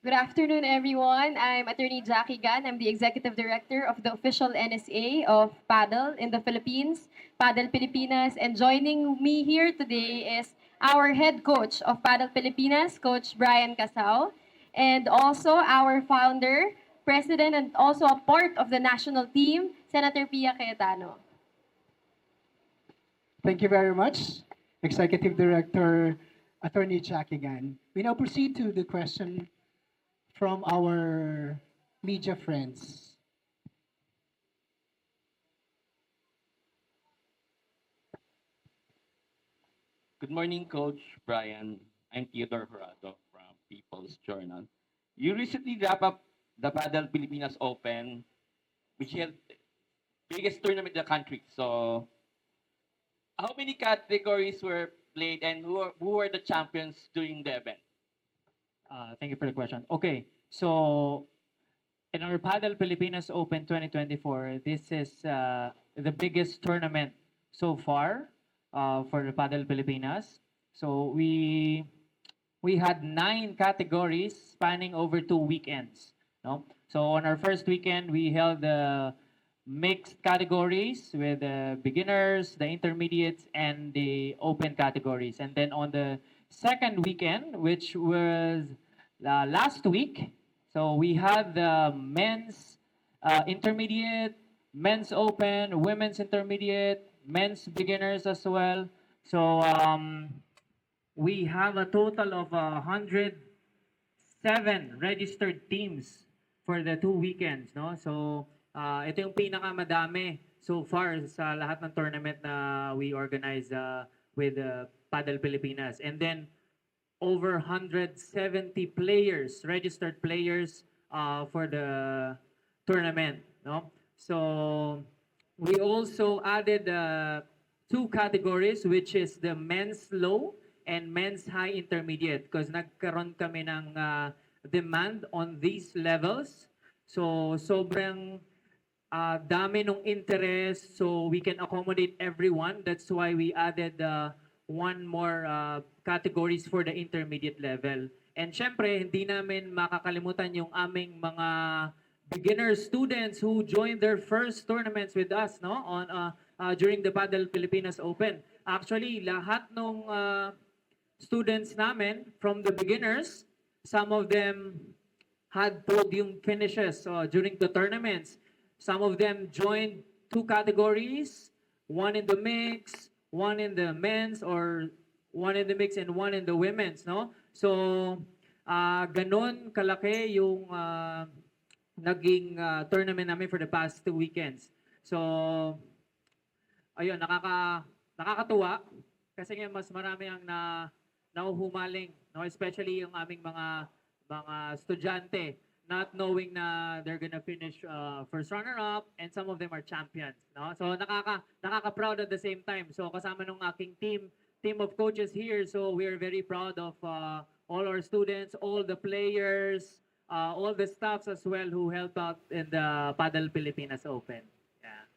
Good afternoon, everyone. I'm Attorney Jackie Gan. I'm the Executive Director of the official NSA of Paddle in the Philippines, Paddle Pilipinas. And joining me here today is our head coach of Paddle Pilipinas, Coach Brian Casao, and also our founder, president, and also a part of the national team, Senator Pia Cayetano. Thank you very much, Executive Director Attorney Jackie Gan. We now proceed to the question from our media friends. Good morning, Coach Brian. I'm Theodore Jurado from People's Journal. You recently wrapped up the Padel Pilipinas Open, which held biggest tournament in the country. So, how many categories were played and who were the champions during the event? Thank you for the question. Okay, so in our Padel Pilipinas Open 2024, this is the biggest tournament so far for the Padel Pilipinas. So we had 9 categories spanning over 2 weekends. No? So on our first weekend, we held the mixed categories with the beginners, the intermediates, and the open categories. And then on the second weekend, which was last week, so we had the men's intermediate, men's open, women's intermediate, men's beginners as well. So we have a total of 107 registered teams for the 2 weekends, no? So ito yung pinakamadami so far sa lahat ng tournament na we organize with Padel Pilipinas. And then over 170 players, registered players for the tournament, no? So we also added 2 categories, which is the men's low and men's high intermediate, because nagkaroon kami ng demand on these levels. So sobrang dami nung interest, so we can accommodate everyone. That's why we added one more categories for the intermediate level. And syempre, hindi namin makakalimutan yung aming mga beginner students who joined their first tournaments with us, no, on during the Padel Pilipinas Open. Actually, lahat nung students namin from the beginners, some of them had podium finishes during the tournaments. Some of them joined 2 categories, one in the mix, one in the men's, or one in the mix and one in the women's, no? So, ganon kalaki yung naging tournament namin for the past 2 weekends. So, ayun, nakakatuwa kasi nga mas marami ang nauhumaling, no? Especially yung aming mga estudyante, not knowing na they're gonna finish first runner-up, and some of them are champions, no? So nakaka-proud at the same time. So kasama nung aking team of coaches here, so we are very proud of all our students, all the players, all the staffs as well who helped out in the Padel Pilipinas Open. Yeah.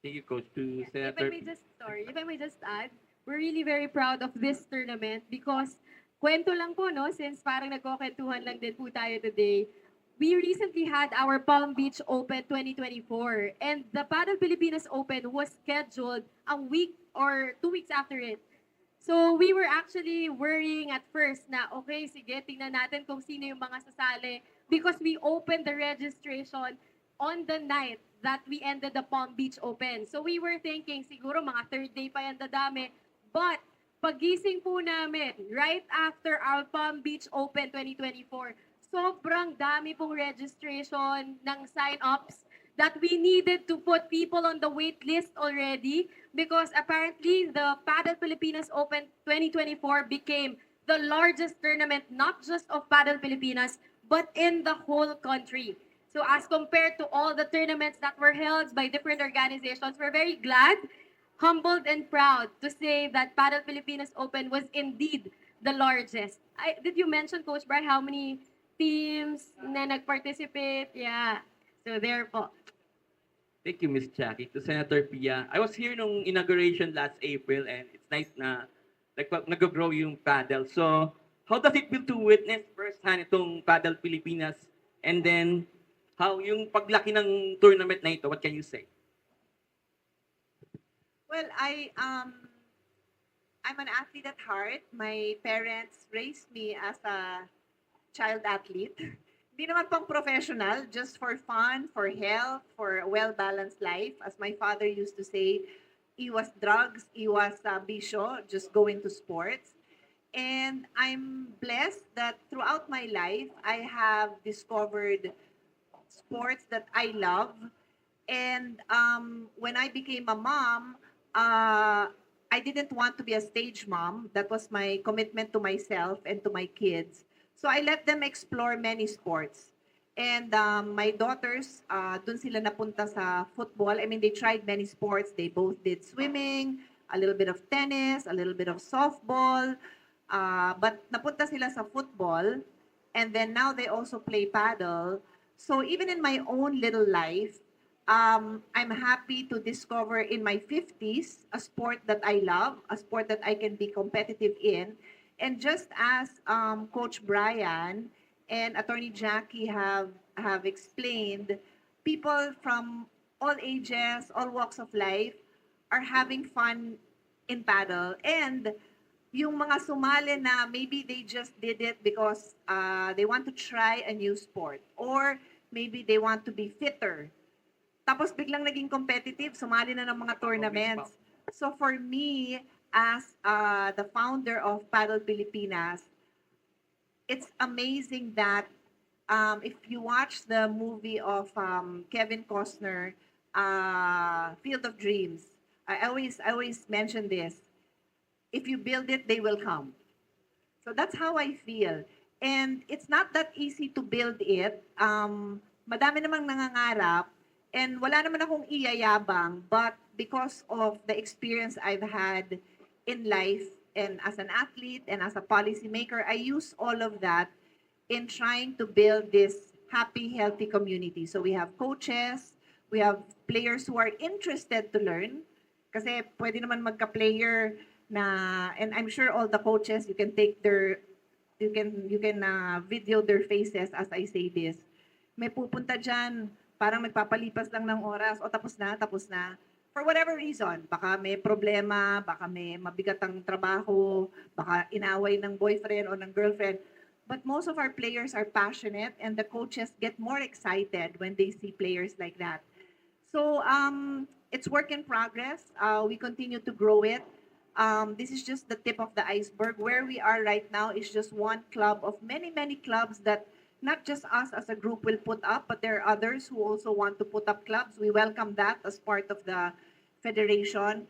Thank you, Coach. To If I Senator. may just, sorry, if I may just add, we're really very proud of this tournament because kwento lang po, no, since parang nagkukwentuhan lang din po tayo today, we recently had our Palm Beach Open 2024 and the Paddle Pilipinas Open was scheduled a week or 2 weeks after it. So we were actually worrying at first na, okay, sige, tingnan natin kung sino yung mga sasali because we opened the registration on the night that we ended the Palm Beach Open. So we were thinking, siguro mga third day pa yan dadami. But pagising po namin, right after our Palm Beach Open 2024, sobrang dami pong registration ng sign-ups that we needed to put people on the wait list already because apparently the Padel Pilipinas Open 2024 became the largest tournament not just of Padel Pilipinas but in the whole country. So as compared to all the tournaments that were held by different organizations, we're very glad, humbled and proud to say that Padel Pilipinas Open was indeed the largest. Did you mention, Coach Brian, how many teams na nag-participate? Yeah. So there po. Thank you, Miss Jackie. To Senator Pia, I was here nung inauguration last April and it's nice na nag-grow yung paddle. So, how does it feel to witness firsthand itong Paddle Pilipinas? And then, how yung paglaki ng tournament na ito, what can you say? Well, I'm an athlete at heart. My parents raised me as a child athlete. Hindi naman pang professional, just for fun, for health, for a well-balanced life. As my father used to say, iwas drugs, iwas bisyo, just go into sports. And I'm blessed that throughout my life, I have discovered sports that I love. And when I became a mom, I didn't want to be a stage mom. That was my commitment to myself and to my kids. So I let them explore many sports. And my daughters, dun sila napunta sa football. I mean, they tried many sports. They both did swimming, a little bit of tennis, a little bit of softball. But napunta sila sa football. And then now they also play paddle. So even in my own little life, I'm happy to discover in my 50s a sport that I love, a sport that I can be competitive in. And just as Coach Brian and Attorney Jackie have explained, people from all ages, all walks of life are having fun in paddle. And yung mga sumali na maybe they just did it because they want to try a new sport or maybe they want to be fitter. Tapos biglang naging competitive, sumali na ng mga tournaments. So for me, as the founder of Paddle Pilipinas, it's amazing that if you watch the movie of Kevin Costner, Field of Dreams, I always mention this. If you build it, they will come. So that's how I feel. And it's not that easy to build it. Madami namang nangangarap, and wala naman akong iyayabang, but because of the experience I've had in life and as an athlete and as a policymaker, I use all of that in trying to build this happy, healthy community. So we have coaches, we have players who are interested to learn. Kasi pwede naman magka-player na, and I'm sure all the coaches, you can take their, you can video their faces as I say this. May pupunta dyan, parang nagpapalipas lang ng oras, o tapos na, tapos na. For whatever reason, baka may problema, baka may mabigat ang trabaho, baka inaway ng boyfriend o ng girlfriend. But most of our players are passionate and the coaches get more excited when they see players like that. So it's work in progress. We continue to grow it. This is just the tip of the iceberg. Where we are right now is just one club of many, many clubs that not just us as a group will put up, but there are others who also want to put up clubs. We welcome that as part of the federation.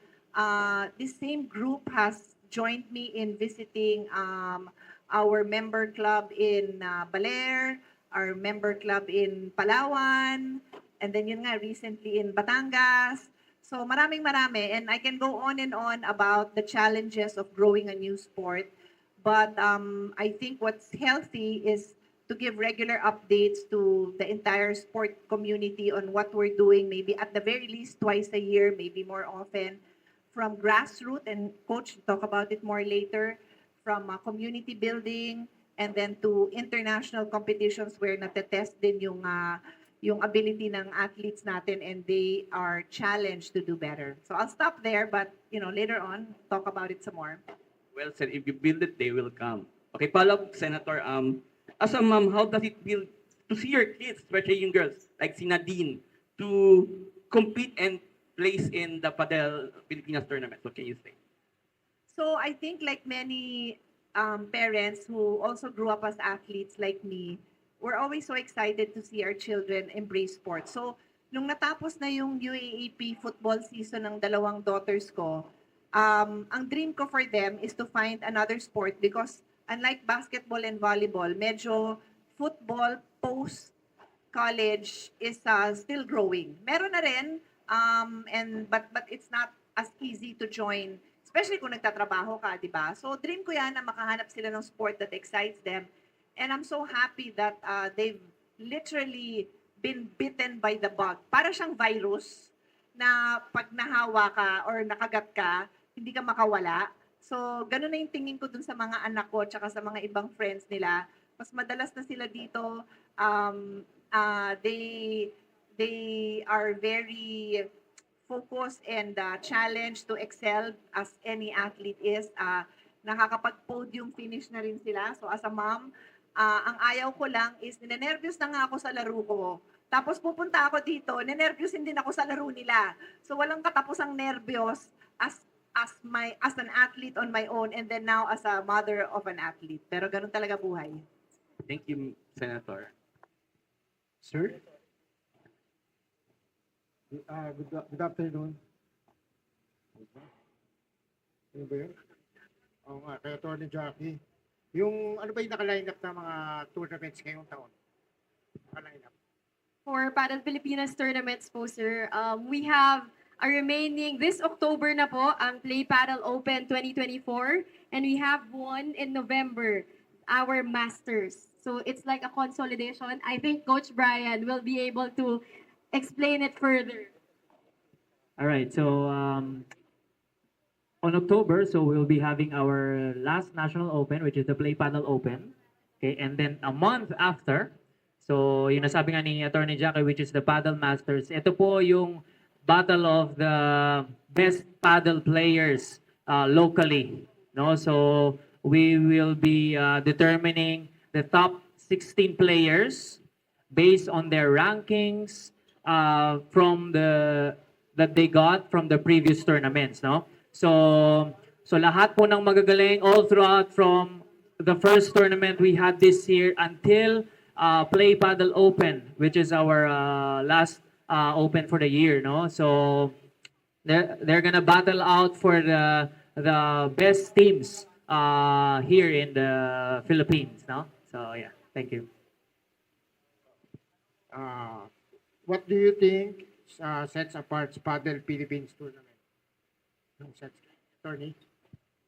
This same group has joined me in visiting our member club in Baler, our member club in Palawan, and then yun nga recently in Batangas. So maraming marami, and I can go on and on about the challenges of growing a new sport. But I think what's healthy is to give regular updates to the entire sport community on what we're doing, maybe at the very least twice a year, maybe more often, from grassroots, and Coach talk about it more later, from community building, and then to international competitions where natetest din yung ability ng athletes natin and they are challenged to do better. So I'll stop there, but later on, talk about it some more. Well said, if you build it, they will come. Okay, follow-up, Senator. As a mom, how does it feel to see your kids, especially yung girls, like si Nadine, to compete and place in the Padel Pilipinas tournament? What can you say? So I think like many parents who also grew up as athletes like me, we're always so excited to see our children embrace sports. So nung natapos na yung UAAP football season ng dalawang daughters ko, ang dream ko for them is to find another sport because unlike basketball and volleyball, medyo football post-college is still growing. Meron na rin, but it's not as easy to join, especially kung nagtatrabaho ka, di ba? So dream ko yan na makahanap sila ng sport that excites them. And I'm so happy that they've literally been bitten by the bug. Para siyang virus na pag nahawa ka or nakagat ka, hindi ka makawala. So, ganun na yung tingin ko dun sa mga anak ko tsaka sa mga ibang friends nila. Mas madalas na sila dito, um, they are very focused and challenged to excel as any athlete is. Nakakapag-podium finish na rin sila. So as a mom, ang ayaw ko lang is ninenervyos na nga ako sa laro ko. Tapos pupunta ako dito, ninenervyusin din ako sa laro nila. So walang katapusang nervyos as an athlete on my own and then now as a mother of an athlete. Pero ganun talaga buhay. Thank you, Senator. Sir? Good afternoon. Ano ba yun? Oo nga, kay Atty. Jackie. Yung ano ba yung naka-line up na mga tournaments ngayong taon? Naka-line up. For Paddle Pilipinas tournaments po, sir, we have a remaining, this October na po, ang Play Paddle Open 2024, and we have one in November, our Masters. So it's like a consolidation. I think Coach Brian will be able to explain it further. All right, so on October, so we'll be having our last national open, which is the Play Paddle Open. Okay, and then a month after, so yung nasabi nga ni Attorney Jackie, which is the Paddle Masters. Ito po yung battle of the best paddle players locally. No, so we will be determining the top 16 players based on their rankings from that they got from the previous tournaments, no? So lahat po ng magagaling all throughout from the first tournament we had this year until Play Paddle Open, which is our last open for the year, no? So they're gonna battle out for the best teams here in the Philippines, no? So yeah, thank you. What do you think sets apart Paddle Philippines tournament? Yung sets, Attorney?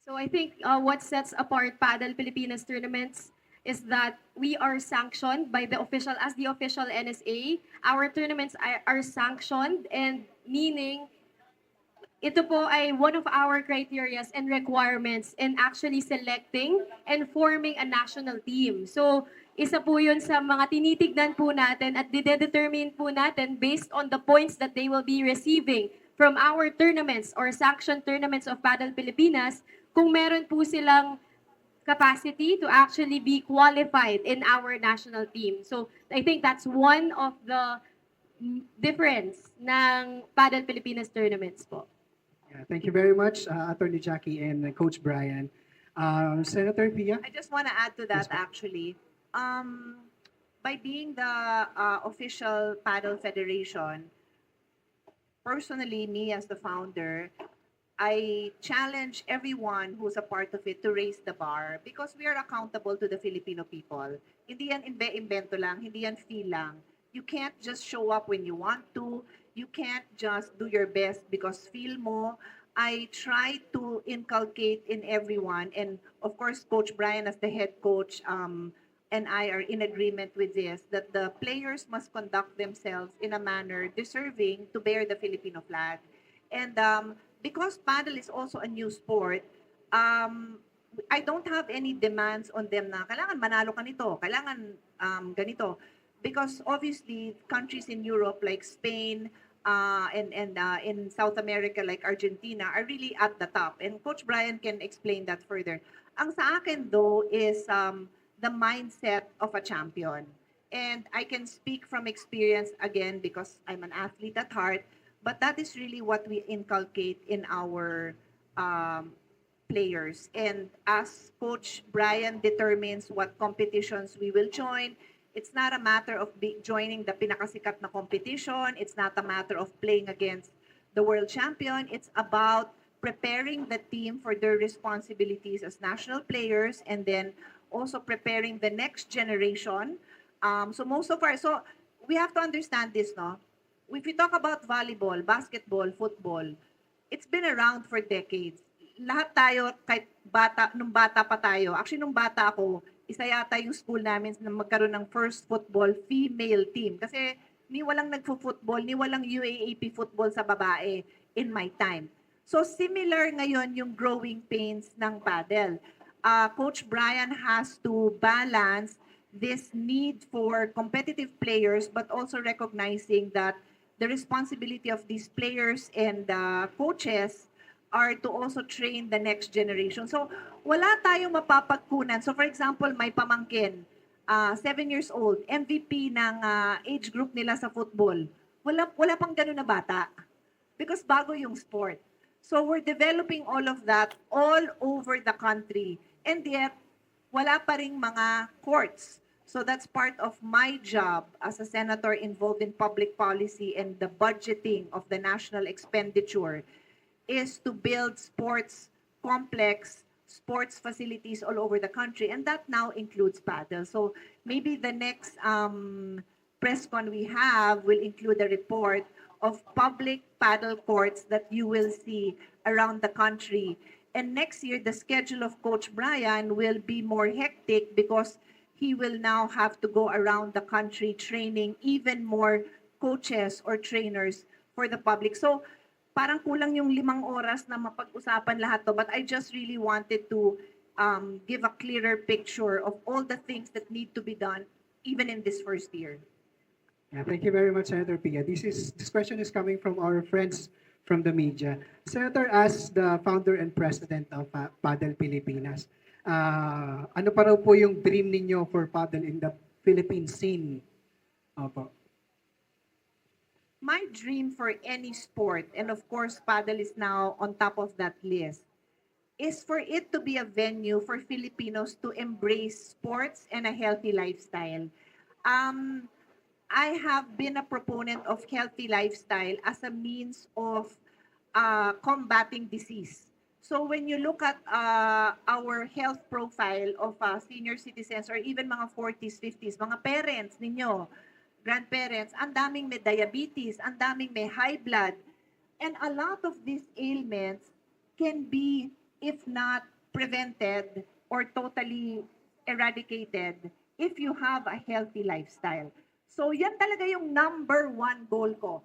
So I think what sets apart Paddle Pilipinas tournaments is that we are sanctioned by the official, as the official NSA. Our tournaments are sanctioned, and meaning ito po ay one of our criterias and requirements in actually selecting and forming a national team. So, isa po yun sa mga tinitignan po natin at didedetermine po natin based on the points that they will be receiving from our tournaments or sanctioned tournaments of Paddle Pilipinas, kung meron po silang capacity to actually be qualified in our national team. So, I think that's one of the difference ng Paddle Pilipinas tournaments po. Yeah, thank you very much, Attorney Jackie and Coach Brian. Senator Pia? I just want to add to that Yes, ma'am. actually. By being the official paddle federation, personally, me as the founder, I challenge everyone who's a part of it to raise the bar because we are accountable to the Filipino people. Hindi yan invento lang, hindi yan feel lang. You can't just show up when you want to. You can't just do your best because feel mo. I try to inculcate in everyone, and of course, Coach Brian as the head coach and I are in agreement with this, that the players must conduct themselves in a manner deserving to bear the Filipino flag. And because paddle is also a new sport, I don't have any demands on them na kailangan manalo ka nito, kailangan ganito. Because obviously, countries in Europe like Spain and in South America like Argentina are really at the top. And Coach Brian can explain that further. Ang sa akin though is the mindset of a champion. And I can speak from experience again because I'm an athlete at heart, but that is really what we inculcate in our players. And as Coach Brian determines what competitions we will join, it's not a matter of joining the pinakasikat na competition. It's not a matter of playing against the world champion. It's about preparing the team for their responsibilities as national players and then also preparing the next generation. So we have to understand this, no? If we talk about volleyball, basketball, football, it's been around for decades. Lahat tayo, kahit nung bata pa tayo, actually nung bata ako, isa yata yung school namin na magkaroon ng first football female team. Kasi ni walang nagfo-football, ni walang UAAP football sa babae in my time. So similar ngayon yung growing pains ng paddle. Coach Brian has to balance this need for competitive players but also recognizing that the responsibility of these players and coaches are to also train the next generation. So wala tayong mapapagkunan. So for example, may pamangkin, 7 years old, MVP ng age group nila sa football. Wala pang ganun na bata because bago yung sport. So we're developing all of that all over the country. And yet, wala pa ring mga courts. So that's part of my job as a senator involved in public policy and the budgeting of the national expenditure is to build sports complex, sports facilities all over the country. And that now includes paddle. So maybe the next press con we have will include a report of public paddle courts that you will see around the country. And next year, the schedule of Coach Brian will be more hectic because he will now have to go around the country training even more coaches or trainers for the public. So parang kulang yung 5 oras na mapag-usapan lahat to. But I just really wanted to give a clearer picture of all the things that need to be done even in this first year. Yeah, thank you very much, Senator Pia. This question is coming from our friends from the media. Senator, as the founder and president of Paddle Pilipinas, ano pa raw po yung dream ninyo for paddle in the Philippine scene? Opo. My dream for any sport, and of course paddle is now on top of that list, is for it to be a venue for Filipinos to embrace sports and a healthy lifestyle. I have been a proponent of healthy lifestyle as a means of combating disease. So when you look at our health profile of senior citizens or even mga 40s, 50s, mga parents ninyo, grandparents, ang daming may diabetes, ang daming may high blood. And a lot of these ailments can be, if not prevented or totally eradicated, if you have a healthy lifestyle. So yan talaga yung number 1 goal ko.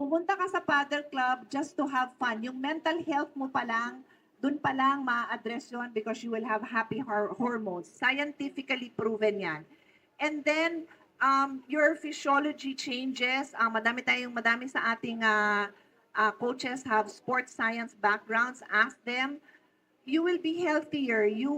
Pumunta ka sa paddle club just to have fun. Yung mental health mo pa lang, dun pa lang ma-address yun because you will have happy hormones. Scientifically proven yan. And then, your physiology changes. Madami sa ating coaches have sports science backgrounds. Ask them. You will be healthier. Your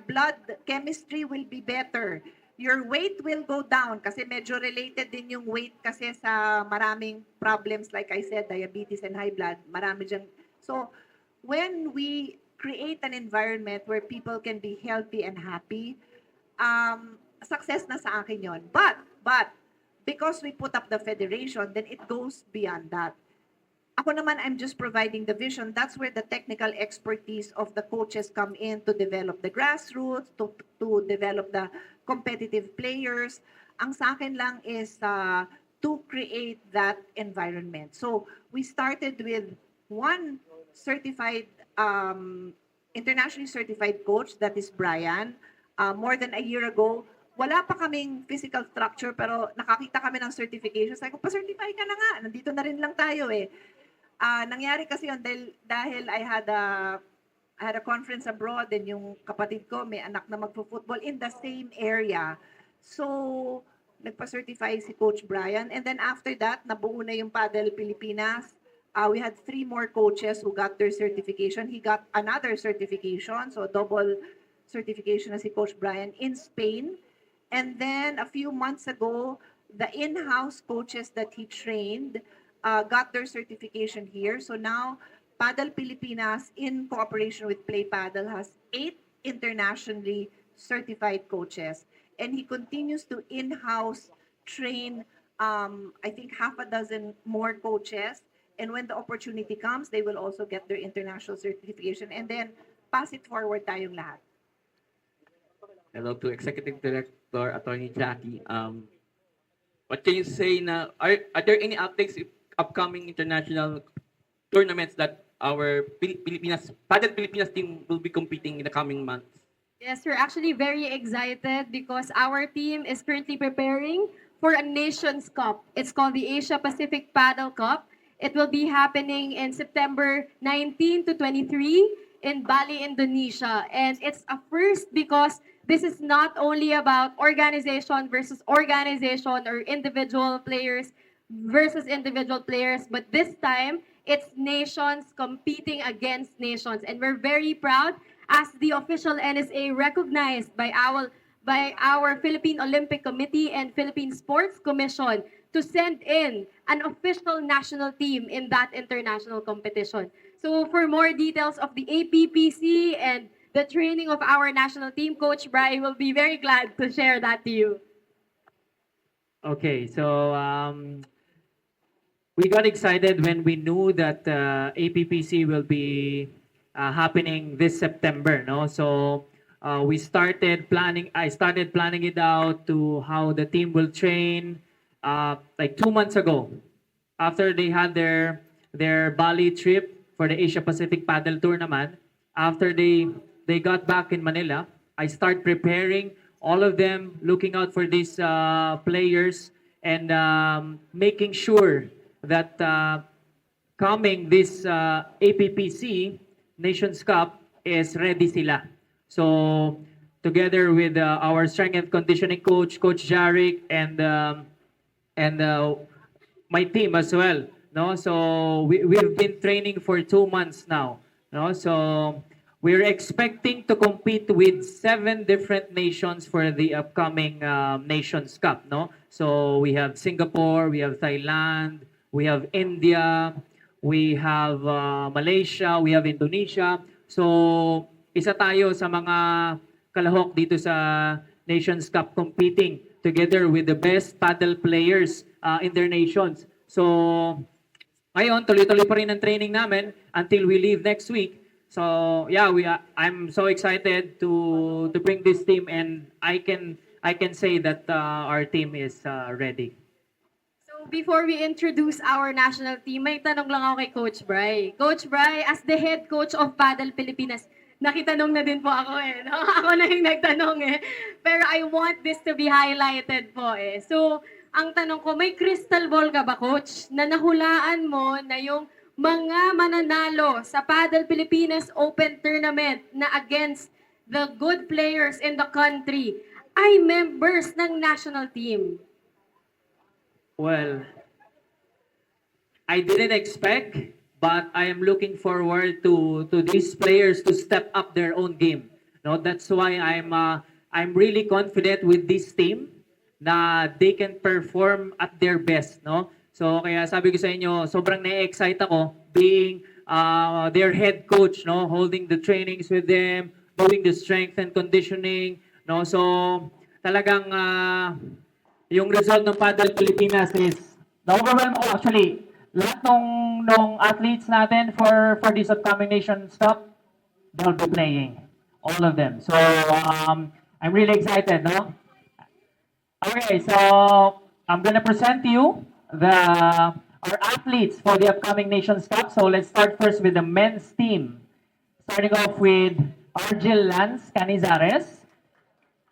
blood chemistry will be better. Your weight will go down kasi medyo related din yung weight kasi sa maraming problems like I said, diabetes and high blood. Marami dyan. So, when we create an environment where people can be healthy and happy, success na sa akin yon. But, because we put up the federation, then it goes beyond that. Ako naman, I'm just providing the vision. That's where the technical expertise of the coaches come in to develop the grassroots, to develop the competitive players. Ang sa akin lang is to create that environment. So we started with one certified, internationally certified coach, that is Brian. More than a year ago, wala pa kaming physical structure pero nakakita kami ng certification. Sabi ko, pa-certify ka na nga. Nandito na rin lang tayo eh. Nangyari kasi yun dahil I had a conference abroad and yung kapatid ko may anak na magpo-football in the same area. So, nagpa-certify si Coach Brian. And then after that, nabuo na yung Paddle Pilipinas. We had 3 more coaches who got their certification. He got another certification, so double certification na si Coach Brian in Spain. And then a few months ago, the in-house coaches that he trained got their certification here. So now, Paddle Pilipinas, in cooperation with Play Paddle, has 8 internationally certified coaches. And he continues to in-house train, I think, 6 more coaches. And when the opportunity comes, they will also get their international certification. And then, pass it forward tayong lahat. Hello to Executive Director Attorney Jackie. What can you say na are there any updates upcoming international tournaments that our Paddle Pilipinas team will be competing in the coming months? Yes, we're actually very excited because our team is currently preparing for a Nations Cup. It's called the Asia Pacific Paddle Cup. It will be happening in September 19 to 23 in Bali, Indonesia. And it's a first because this is not only about organization versus organization or individual players versus individual players, but this time it's nations competing against nations. And we're very proud as the official NSA recognized by our Philippine Olympic Committee and Philippine Sports Commission to send in an official national team in that international competition. So for more details of the APPC and the training of our national team, Coach Bry will be very glad to share that to you. Okay, so we got excited when we knew that APPC will be happening this September, no? So we started planning. I started planning it out to how the team will train like 2 months ago, after they had their Bali trip for the Asia Pacific Paddle Tournament. After they got back in Manila, I start preparing all of them, looking out for these players and making sure that coming this APPC Nations Cup is ready sila. So together with our strength and conditioning coach, Coach Jarek, and my team as well. No, so we've been training for 2 months now. No, so we're expecting to compete with 7 different nations for the upcoming Nations Cup. No, so we have Singapore, we have Thailand, we have India, we have Malaysia, we have Indonesia. So isa tayo sa mga kalahok dito sa Nations Cup competing together with the best paddle players in their nations. So ngayon, tuloy-tuloy pa rin ang training namin until we leave next week. So yeah, I'm so excited to bring this team, and I can say that our team is ready. So before we introduce our national team, may tanong lang ako kay Coach Bry. Coach Bry, as the head coach of Paddle Pilipinas, nakitanong na din po ako eh. No? Ako na yung nagtanong eh. Pero I want this to be highlighted po eh. So, ang tanong ko, may crystal ball ka ba, Coach? Na nahulaan mo na yung mga mananalo sa Paddle Pilipinas Open Tournament na against the good players in the country ay members ng national team. Well, I didn't expect, but I am looking forward to these players to step up their own game. No, that's why I'm really confident with this team na they can perform at their best, no? So kaya sabi ko sa inyo, sobrang na-excite ako being their head coach, no, holding the trainings with them, doing the strength and conditioning, no? So talagang yung result ng Paddle Pilipinas is na-overwhelm ako actually. Lahat nung athletes natin for this upcoming Nations Cup, they'll be playing, all of them. So I'm really excited, no? Okay, so I'm gonna present to you our athletes for the upcoming Nations Cup. So let's start first with the men's team. Starting off with Argel Lance Canizares.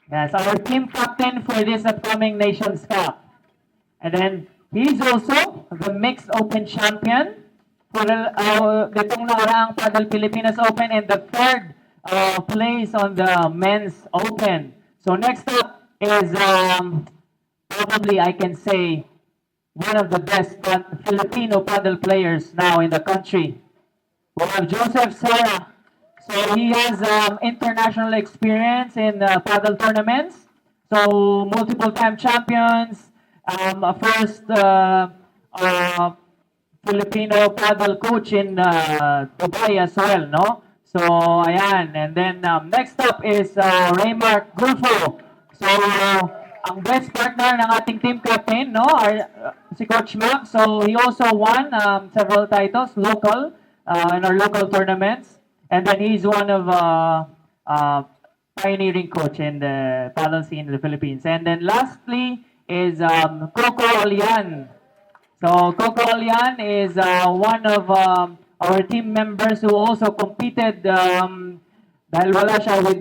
That's our team captain for this upcoming Nations Cup. And then he's also the mixed open champion for itong nakaraang Paddle Pilipinas Open and the 3rd place on the men's open. So next up is probably I can say one of the best Filipino paddle players now in the country. We have Joseph Serra. So he has international experience in paddle tournaments. So multiple time champions, first Filipino paddle coach in Dubai as well, no? So ayan, and then next up is Raymark Gulfo. So ang best partner ng ating team captain, no, si Coach Mac. So he also won several titles local in our local tournaments, and then he's one of pioneering coach in the paddle scene in the Philippines. And then lastly is Coco Alian. So Coco Alian is one of our team members who also competed dahil wala siya with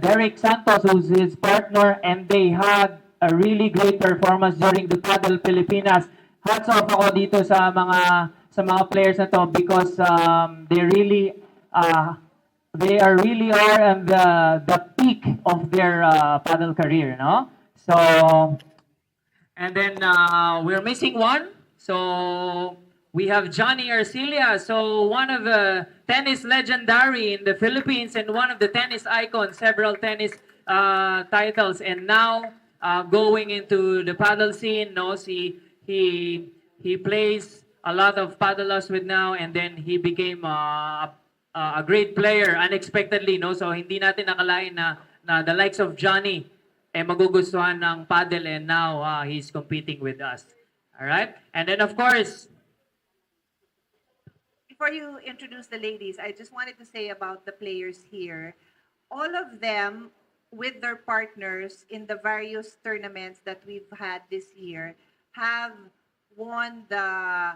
Derek Santos, who's his partner, and they had a really great performance during the Paddle Pilipinas. Hats off ako dito sa sa mga players na to because they are really are on the peak of their paddle career, no? So and then we're missing one. So we have Johnny Arcilia. So one of the tennis legendary in the Philippines and one of the tennis icons, several tennis titles, and now going into the paddle scene. No, he plays a lot of paddles with now, and then he became a great player unexpectedly. No, so hindi natin nakalain na the likes of Johnny magugustuhan ng paddle, and now he's competing with us. All right? And then of course, Before you introduce the ladies, I just wanted to say about the players here. All of them, with their partners in the various tournaments that we've had this year, have won the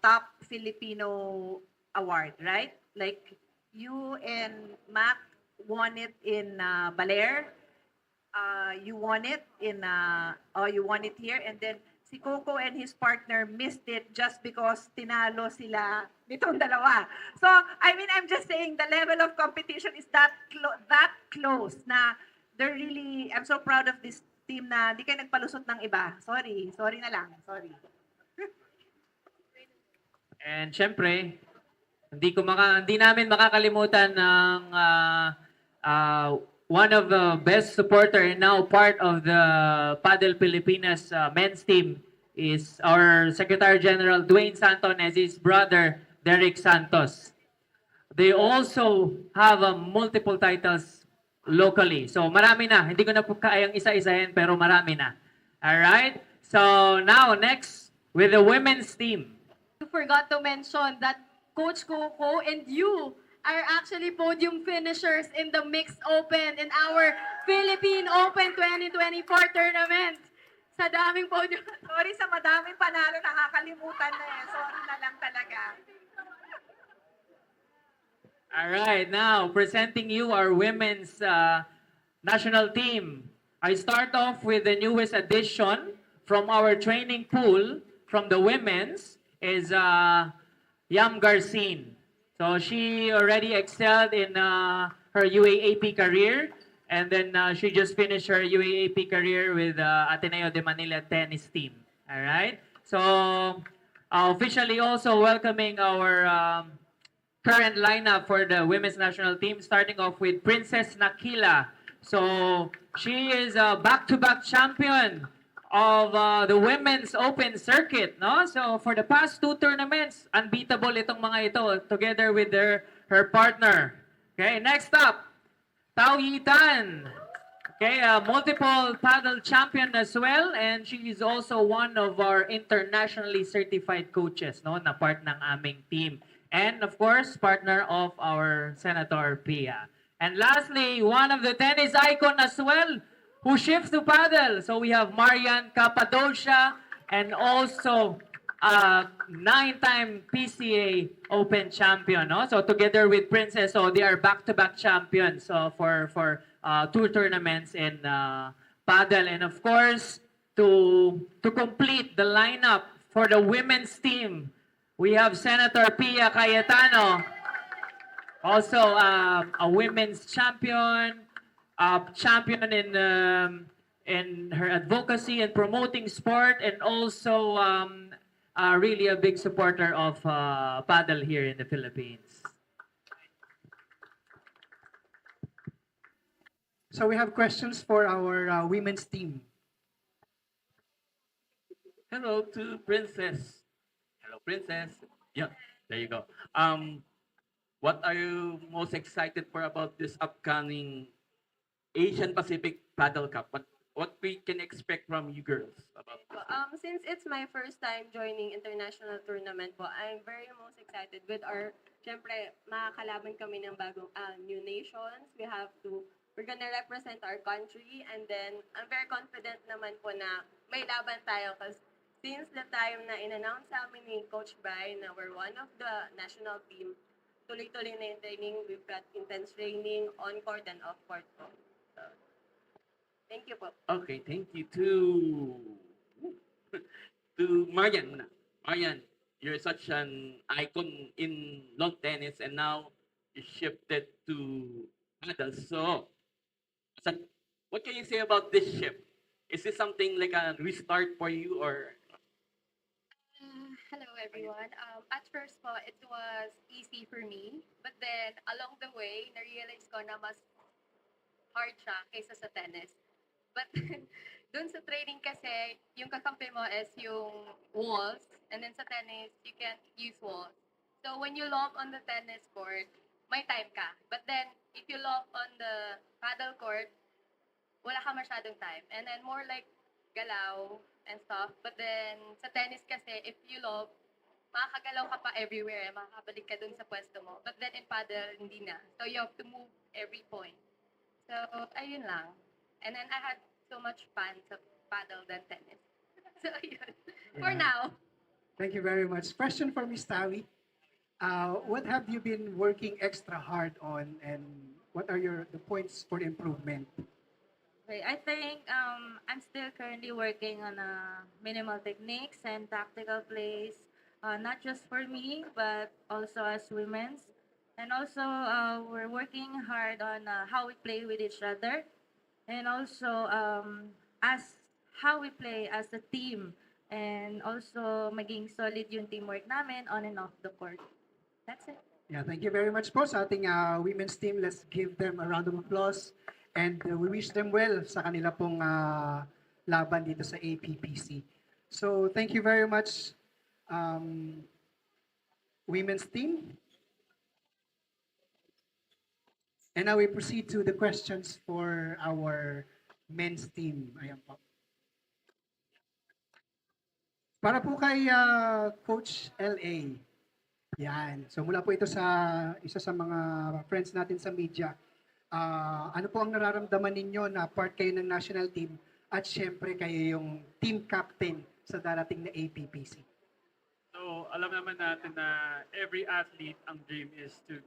top Filipino award, right? Like you and Mac won it in Baler. You won it in you won it here, and then si Coco and his partner missed it just because tinalo sila nitong dalawa. So, I mean, I'm just saying the level of competition is that close na they're really, I'm so proud of this team na di kayo nagpalusot ng iba. Sorry na lang, sorry. and syempre, hindi namin makakalimutan ng one of the best supporter and now part of the Padel Pilipinas men's team is our Secretary General Dwayne Santos and his brother Derek Santos. They also have multiple titles locally. So marami na. Hindi ko na po kayang isa-isahin pero marami na. Alright? So now next with the women's team. You forgot to mention that Coach Coco and you are actually podium finishers in the Mixed Open in our Philippine Open 2024 tournament. Sa daming podium. Sorry sa madaming panalo, nakakalimutan na eh. Sorry na lang talaga. All right, now presenting you our women's national team. I start off with the newest addition from our training pool from the women's is Yam Garcin. So she already excelled in her UAAP career, and then she just finished her UAAP career with Ateneo de Manila tennis team. All right. So officially also welcoming our current lineup for the women's national team, starting off with Princess Nakila. So she is a back-to-back champion of the women's open circuit, no? So for the past 2 tournaments, unbeatable itong mga ito together with her partner. Okay, next up, Tao Yitan. Okay, a multiple paddle champion as well, and she is also one of our internationally certified coaches, no, na part ng aming team. And of course, partner of our Senator Pia. And lastly, one of the tennis icon as well, who shifts to paddle. So we have Marian Cappadocia and also 9-time PCA Open champion. No? So together with Princess, so they are back-to-back champions for 2 tournaments in paddle. And of course, to complete the lineup for the women's team, we have Senator Pia Cayetano, also a women's champion, champion in her advocacy and promoting sport, and also really a big supporter of paddle here in the Philippines. So we have questions for our women's team. Hello to Princess. Hello, Princess. Yeah, there you go. What are you most excited for about this upcoming Asian Pacific Paddle Cup? What we can expect from you girls about this? Since it's my first time joining international tournament po, I'm very most excited with our, syempre, makakalaban kami ng bagong new nations. We're gonna represent our country, and then I'm very confident naman po na may laban tayo kasi since the time na in-announce sa amin ni Coach Brian na we're one of the national team, tuloy-tuloy na yung training. We've got intense training on court and off court po. So, thank you po. Okay, thank you to Marian. Marian, you're such an icon in lawn tennis, and now you shifted to paddle. So, sa- what can you say about this shift? Is this something like a restart for you, or Hello everyone. At first po, it was easy for me. But then, along the way, na-realize ko na mas hard siya kaysa sa tennis. But dun sa training kasi, yung kakampi mo is yung walls. And then sa tennis, you can't use walls. So when you lob on the tennis court, may time ka. But then, if you lob on the paddle court, wala ka masyadong time. And then more like galaw and stuff. But then, sa tennis kasi, if you lob, makakagalaw ka pa everywhere. Makakabalik ka dun sa pwesto mo. But then in paddle, hindi na. So you have to move every point. So, ayun lang. And then I had so much fun sa paddle than tennis. So, ayun. For Yeah. now. Thank you very much. Question for Miss Tawi. What have you been working extra hard on, and what are the points for improvement? Okay, I think I'm still currently working on minimal techniques and tactical plays, not just for me, but also as women's. And also, we're working hard on how we play with each other, and also as how we play as a team, and also maging solid yung teamwork namin on and off the court. That's it. Yeah, thank you very much po sa ating women's team. Let's give them a round of applause. And we wish them well sa kanila pong laban dito sa APPC. So, thank you very much, women's team. And now we proceed to the questions for our men's team. Ayan po. Para po kay Coach LA. Yan. So mula po ito sa isa sa mga friends natin sa media. Ano po ang nararamdaman ninyo na part kayo ng national team at syempre kayo yung team captain sa darating na APPC? So, alam naman natin na every athlete, ang dream is to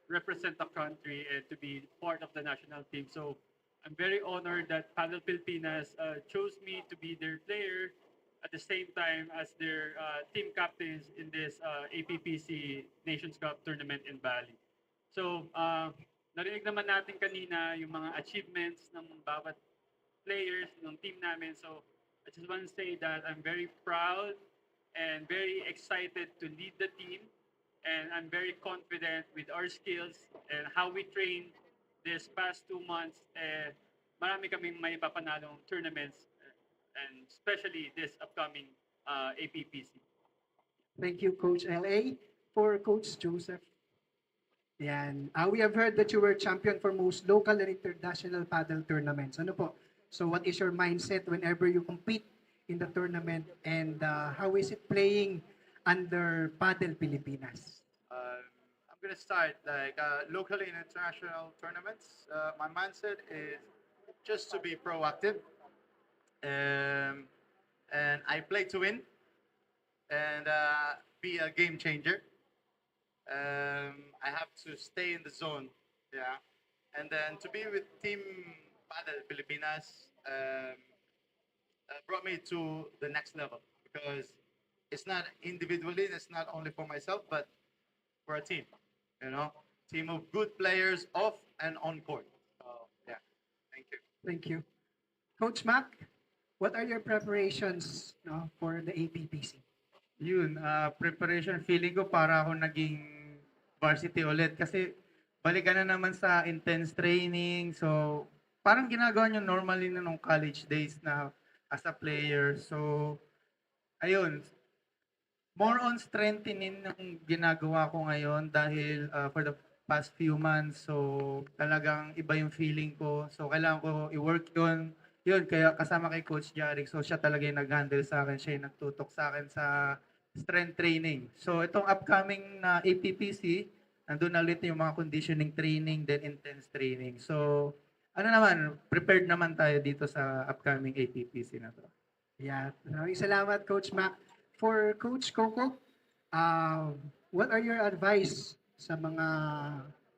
represent the country and to be part of the national team. So, I'm very honored that Paddle Pilipinas chose me to be their player at the same time as their team captains in this APPC Nations Cup tournament in Bali. So, narinig naman natin kanina yung mga achievements ng bawat players ng team namin. So, I just want to say that I'm very proud and very excited to lead the team. And I'm very confident with our skills and how we trained this past 2 months. Marami kaming may papanalong tournaments and especially this upcoming APPC. Thank you, Coach LA. For Coach Joseph. Yan. We have heard that you were champion for most local and international paddle tournaments. Ano po? So what is your mindset whenever you compete in the tournament, and how is it playing under Paddle Pilipinas? I'm gonna start like locally and international tournaments. My mindset is just to be proactive, and I play to win, and be a game changer. I have to stay in the zone, yeah, and then to be with Team Paddle Pilipinas brought me to the next level because it's not individually, it's not only for myself, but for a team, you know, team of good players off and on court. So yeah, thank you. Thank you. Coach Mac, what are your preparations for the APPC? Yun, preparation, feeling ko para ako naging varsity ulit kasi balikan na naman sa intense training. So, parang ginagawa nyo normally na nung college days na as a player. So, ayun, more on strengthening ng ginagawa ko ngayon dahil for the past few months, so talagang iba yung feeling ko. So, kailangan ko i-work yun. Yun, kaya kasama kay Coach Jarek, so siya talaga yung nag-handle sa akin, siya yung nagtutok sa akin sa strength training. So itong upcoming na APPC, nandun na ulit yung mga conditioning training, then intense training. So ano naman, prepared naman tayo dito sa upcoming APPC na to. Yeah, maraming salamat, Coach Mac. For Coach Coco, what are your advice sa mga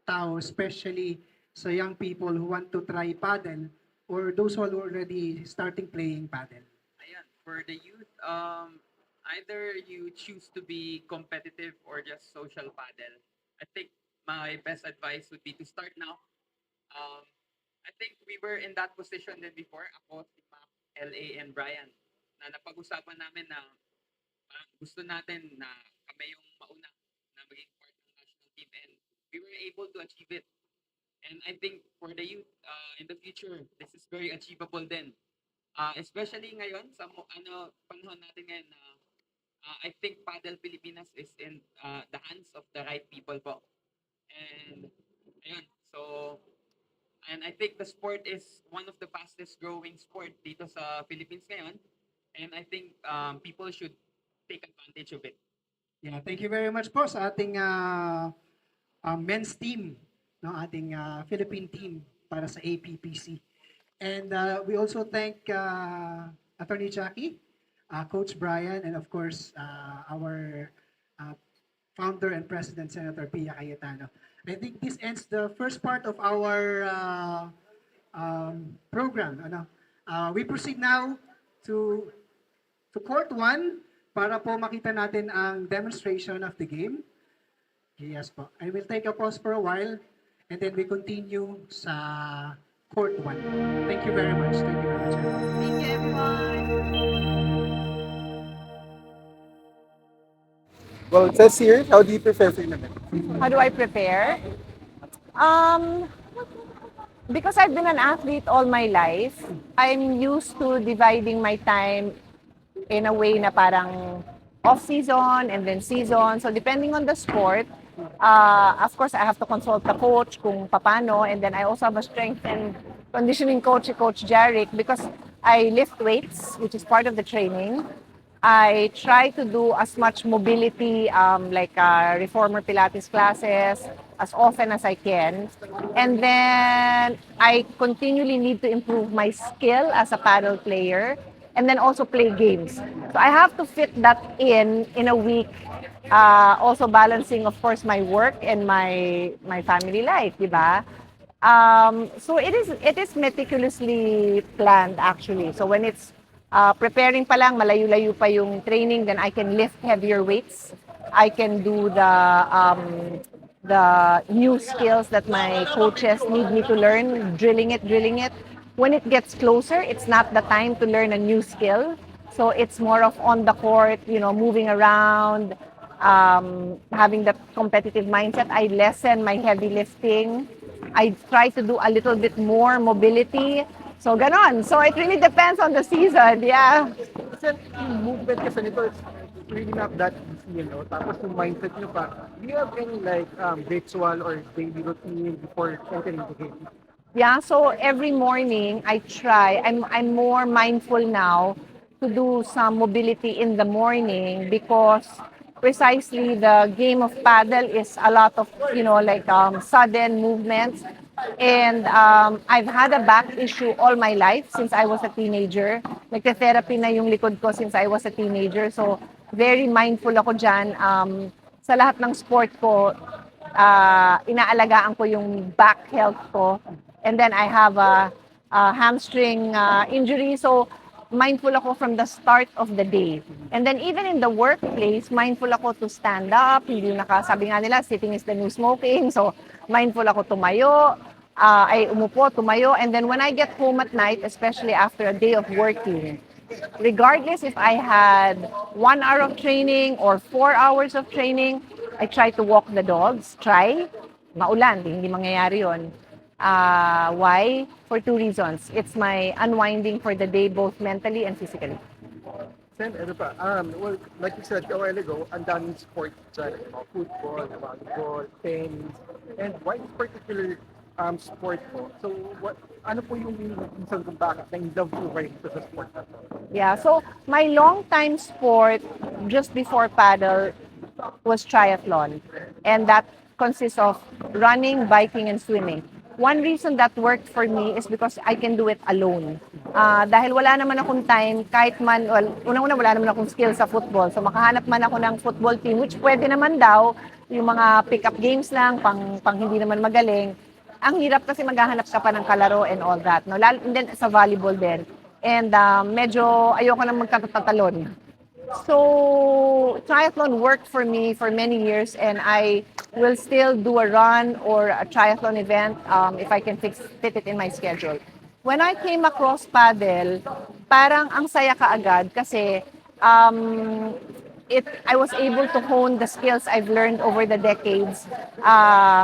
tao, especially sa young people who want to try paddle or those who are already starting playing paddle? Ayan, for the youth, either you choose to be competitive or just social paddle. I think my best advice would be to start now. I think we were in that position din before. Ako, si Mac, LA, and Brian. Na napag-usapan namin na gusto natin na kami yung mauna na maging part ng national team, and we were able to achieve it. And I think for the youth in the future, this is very achievable din. Especially ngayon sa panahon natin ngayon na I think Paddle Pilipinas is in the hands of the right people po. And ayun, and I think the sport is one of the fastest growing sport dito sa Philippines ngayon. And I think people should take advantage of it. Yeah, thank you very much po sa ating men's team, no, ating Philippine team para sa APPC. And we also thank Attorney Jackie, Coach Brian, and of course our founder and president, Senator Pia Cayetano. I think this ends the first part of our program. We proceed now to Court 1 para po makita natin ang demonstration of the game. Yes po. I will take a pause for a while and then we continue sa Court 1. Thank you very much. Thank you very much. Thank you, everyone. Well, it says here, how do you prepare for tournament? How do I prepare? Because I've been an athlete all my life, I'm used to dividing my time in a way na parang off-season and then season. So depending on the sport, of course, I have to consult the coach kung paano. And then I also have a strength and conditioning coach, Coach Jarek, because I lift weights, which is part of the training. I try to do as much mobility, like reformer Pilates classes, as often as I can. And then I continually need to improve my skill as a paddle player and then also play games. So I have to fit that in a week, also balancing, of course, my work and my family life, di ba? So it is meticulously planned, actually. So when it's preparing pa lang, malayo-layo pa yung training, then I can lift heavier weights. I can do the new skills that my coaches need me to learn, drilling it. When it gets closer, it's not the time to learn a new skill. So it's more of on the court, moving around, having the competitive mindset. I lessen my heavy lifting. I try to do a little bit more mobility. So, ganon. So, it really depends on the season. Yeah. Kasi yung movement kasi nito is really not that easy, Tapos yung mindset nyo pa, do you have any ritual or daily routine before entering the game? Yeah, so every morning I try, I'm more mindful now to do some mobility in the morning because precisely the game of paddle is a lot of, sudden movements. And I've had a back issue all my life since I was a teenager. Nagte-therapy na yung likod ko since I was a teenager. So very mindful ako dyan. Sa lahat ng sport ko, inaalagaan ko yung back health ko. And then I have a hamstring injury. So mindful ako from the start of the day. And then even in the workplace, mindful ako to stand up. Hindi sabi nga nila, sitting is the new smoking. So mindful ako tumayo. I umupo, tumayo. And then when I get home at night, especially after a day of working, regardless if I had 1 hour of training or 4 hours of training, I try to walk the dogs. Maulan, hindi mangyayari yun. Why? For 2 reasons. It's my unwinding for the day, both mentally and physically. Sen, well, like you said a while ago, ang daming sports dyan, football, volleyball, tennis, and why this particular sport po? So, ano po yung reason kung bakit na-love po kayo sa sport na to? Yeah, so my long-time sport just before paddle was triathlon. And that consists of running, biking, and swimming. One reason that worked for me is because I can do it alone. Dahil wala naman akong time, kahit man, unang-una wala naman akong skill sa football. So makahanap man ako ng football team, which pwede naman daw, yung mga pick-up games lang, pang hindi naman magaling. Ang hirap kasi maghahanap ka pa ng kalaro and all that. No? And then sa volleyball din. And medyo ayoko nang magtatatalon. So triathlon worked for me for many years, and I will still do a run or a triathlon event if I can fit it in my schedule. When I came across paddle, parang ang saya kaagad kasi um, I was able to hone the skills I've learned over the decades.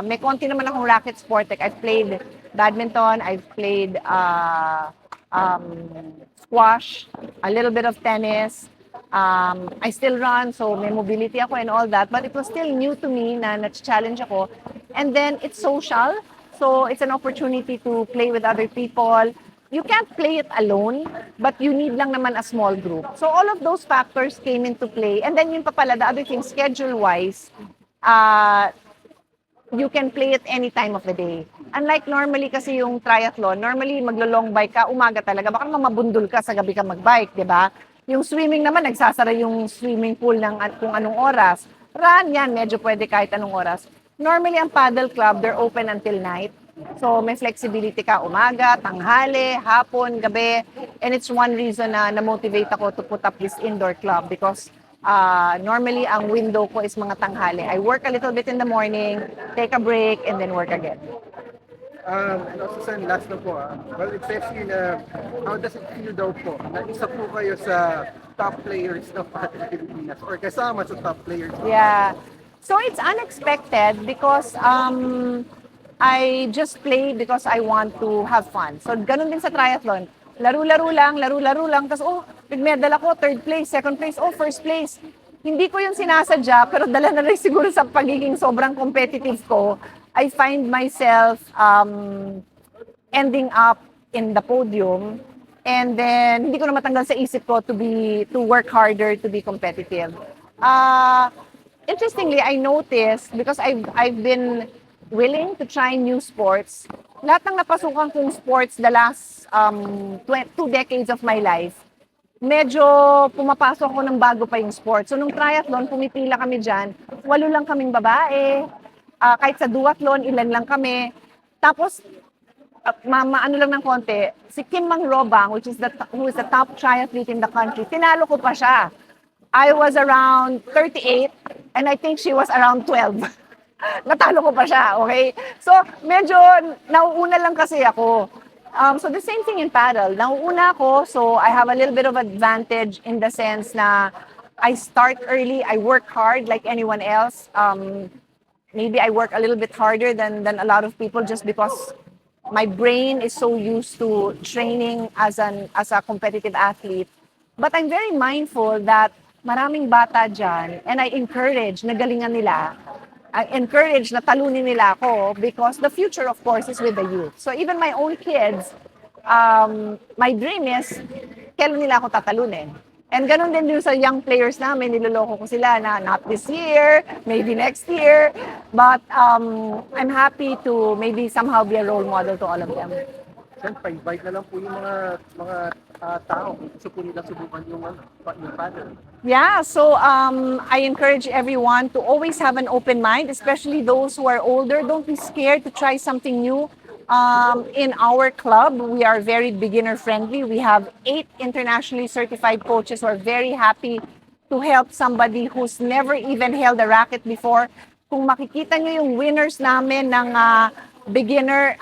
May konti naman akong racket sport. Like I've played badminton, I've played squash, a little bit of tennis. I still run, so may mobility ako and all that. But it was still new to me na na-challenge ako. And then it's social. So it's an opportunity to play with other people. You can't play it alone, but you need lang naman a small group. So all of those factors came into play. And then yung pa pala, the other thing, schedule-wise, you can play it any time of the day. Unlike normally kasi yung triathlon, normally maglo-long bike ka, umaga talaga. Baka naman mabundol ka sa gabi ka mag-bike, di ba? Yung swimming naman, nagsasara yung swimming pool ng kung anong oras. Run yan, medyo pwede kahit anong oras. Normally, ang paddle club, they're open until night. So, may flexibility ka umaga, tanghali, hapon, gabi. And it's one reason na na-motivate ako to put up this indoor club because normally, ang window ko is mga tanghali. I work a little bit in the morning, take a break, and then work again. And also, Sen, last na po. Well, it says here na, how does it feel daw po na isa po kayo sa top players ng Paddle Pilipinas or kasama sa top players? Yeah. So it's unexpected because I just play because I want to have fun. So ganun din sa triathlon. Laro-laro lang. Tapos, nag-medal ako, third place, second place, first place. Hindi ko yung sinasadya, pero dala na rin siguro sa pagiging sobrang competitive ko. I find myself ending up in the podium, and then hindi ko na matanggal sa isip ko to work harder, to be competitive. Interestingly, I noticed because I've been willing to try new sports. Lahat ng napasukan kong sports the last 2 decades of my life, medyo pumapasok ako ng bago pa yung sport. So nung triathlon, pumipila kami dyan, 8 lang kaming babae. Kahit sa duathlon, ilan lang kami. Tapos, maano lang ng konti, si Kim Mang Robang, who is the top triathlete in the country, tinalo ko pa siya. I was around 38, and I think she was around 12. Natalo ko pa siya, okay? So, medyo nauuna lang kasi ako. So, the same thing in paddle. Nauuna ako, so I have a little bit of advantage in the sense na I start early, I work hard like anyone else. Maybe I work a little bit harder than a lot of people just because my brain is so used to training as a competitive athlete. But I'm very mindful that maraming bata dyan, and I encourage na galingan nila. I encourage na talunin nila ako because the future, of course, is with the youth. So even my own kids, my dream is kailan nila ako tatalunin. And ganun din sa young players namin, niloloko ko sila na not this year, maybe next year. But I'm happy to maybe somehow be a role model to all of them. Sen, pa-invite na lang po yung mga tao kung gusto po nila subukan yung paddle. Yeah, so I encourage everyone to always have an open mind, especially those who are older. Don't be scared to try something new. In our club, we are very beginner friendly. We have 8 internationally certified coaches who are very happy to help somebody who's never even held a racket before. Kung makikita nyo yung winners namin ng beginner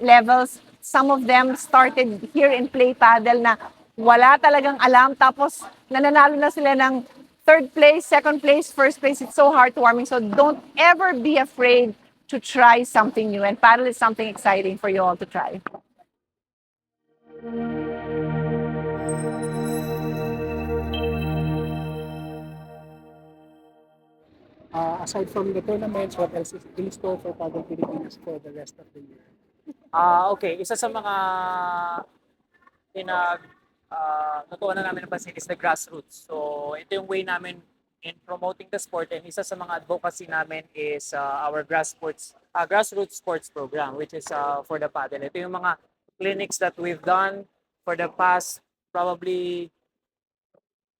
levels, some of them started here in Play Paddle na wala talagang alam, tapos nananalo na sila ng 3rd place, 2nd place, 1st place. It's so heartwarming. So don't ever be afraid to try something new, and paddle is something exciting for you all to try. Aside from the tournaments, what else is in store for Paddle Pilipinas for the rest of the year? Okay, isa sa mga natutunan na namin ng pansin is the grassroots. So ito yung way namin in promoting the sport, and isa sa mga advocacy namin is our grassroots sports program, which is for the paddle. Ito yung mga clinics that we've done for the past probably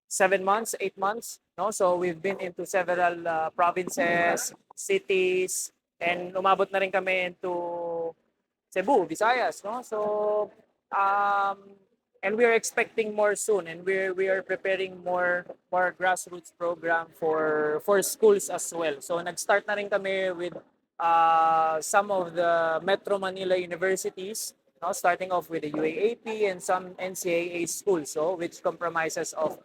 7 months, 8 months. No? So we've been into several provinces, cities, and umabot na rin kami into Cebu, Visayas. No? So and we are expecting more soon, and we are preparing more grassroots program for schools as well. So nag-start na rin kami with some of the Metro Manila universities, no, starting off with the UAAP and some NCAA schools, so which compromises of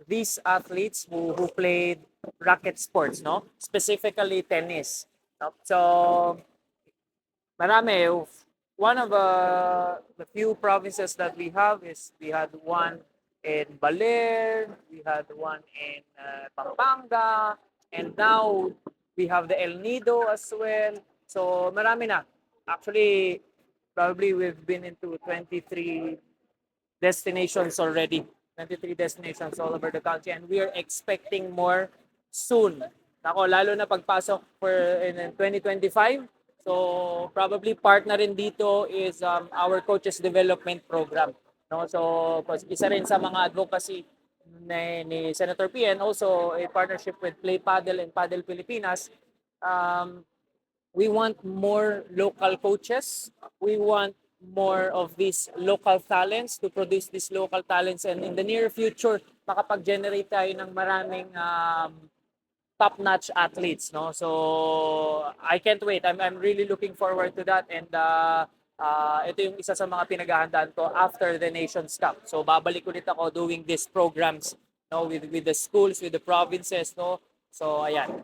these athletes who played racket sports, no, specifically tennis. No? So marami. One of the few provinces that we have is we had one in Baler, we had one in Pampanga, and now we have the El Nido as well. So marami na. Actually, probably we've been into 23 destinations already. 23 destinations all over the country, and we are expecting more soon. Ako, lalo na pagpasok in 2025. So probably part na rin dito is our coaches development program. No? So isa rin sa mga advocacy ni Senator P, and also a partnership with Play Paddle and Paddle Pilipinas. We want more local coaches. We want more of these local talents, to produce these local talents, and in the near future makapag-generate tayo ng maraming top-notch athletes, no? So I can't wait. I'm really looking forward to that, and ito yung isa sa mga pinaghahandaan ko after the Nations Cup. So babalik ulit ako doing these programs, no, with the schools, with the provinces, no. So ayan.